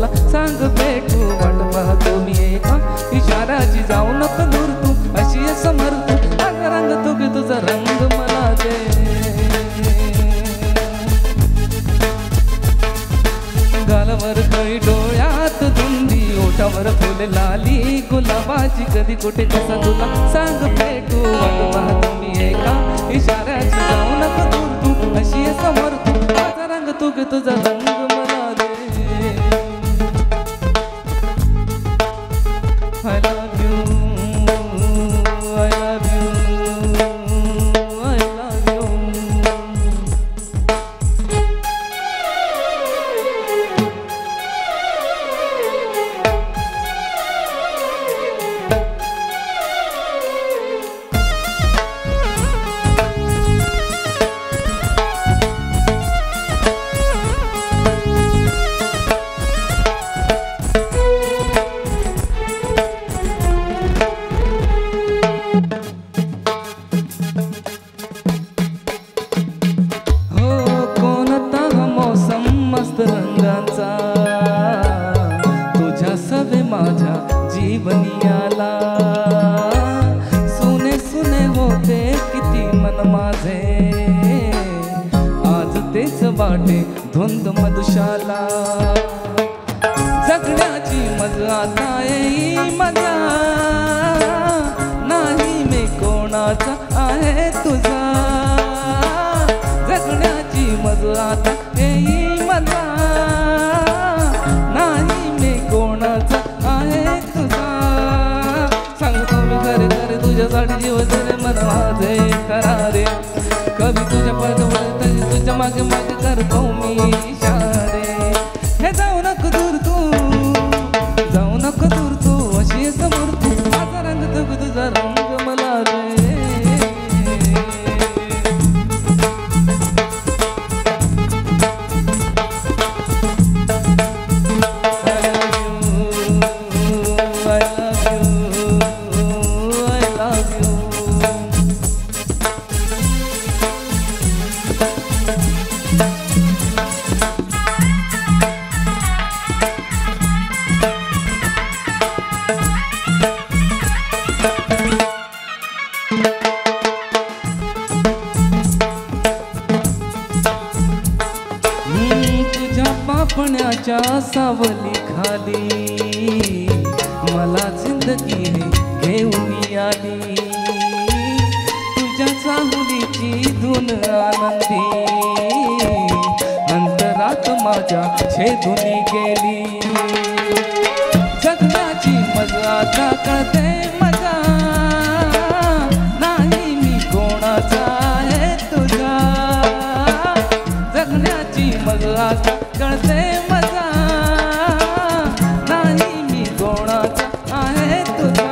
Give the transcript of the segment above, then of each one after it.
तुला सांग भेटू वाट पाहतो मी एका इशाऱ्याची जाऊ नको दूर तू अशी समर तू रंग रंग तू तुझा रंग मला दे गालावर कळी डोळ्यात धुंदी ओठावर फुल लाली गुलाबाची कधी कुठे कसा तुला सांग भेटू वाट पाहतो मी एका इशाऱ्याची जाऊ नको दूर तू अशी समोर तू माझा रंग तू तुझा रंग मला दे I love you I love you I love you मस्त रंगाचा तुझ्या सवे माझ्या जीवनी आला सुने सुने होते किती मन माझे आज तेच वाटे धुंद मधुशाला जगण्याची मजा आता येई मजा नाही मी कोणाचा आहे तुझा जगण्याची मजा आता येई मजा नाही मी कोणाचा आहे तुझा सांगतो मी खरे खरे तुझ्यासाठी जीव जरे मन माझे करारे कधी तुझ्या पदवर तरी तुझ्या मागे मागे करतो मी इशारे हे जाऊ नको दूर तू अशी समोर तू माझा रंग तुझा रंग मला दे पापण्याच्या सावली खाली मला जिंदगी घेऊन आली तुझ्या चाहुलीची धून आनंदी अंतरात माझ्या छेदून गेली जगण्याची मजा कळते मजा नाही मी कोणाचा आहे तुझा जगण्याची मजा कळते मजा नाही मी कोणाचा आहे तुझा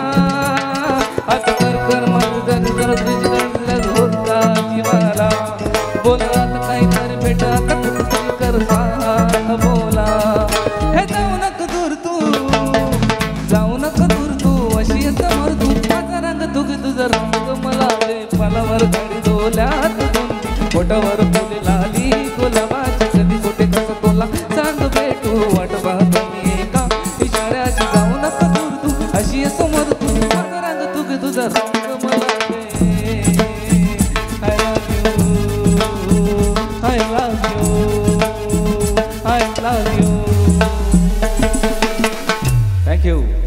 आता कर मग जग तुझी होता जीवाला बोला आता काही तर भेट आता कुठतरी कर बोला हे जाऊ नको दूर तू अशी समोर तू माझा रंग तुझा रंग मला दे पालावर गाडी डोल्यात पोटावर फुले लाली गुलाबाची कधी कुठे कसं बोला सांग भेटू वाट पाहतो मी एका इशाऱ्याची जाऊ नको दूर तू अशी समोर तू माझा रंग तुझा रंग मला दे I love you I love you Thank you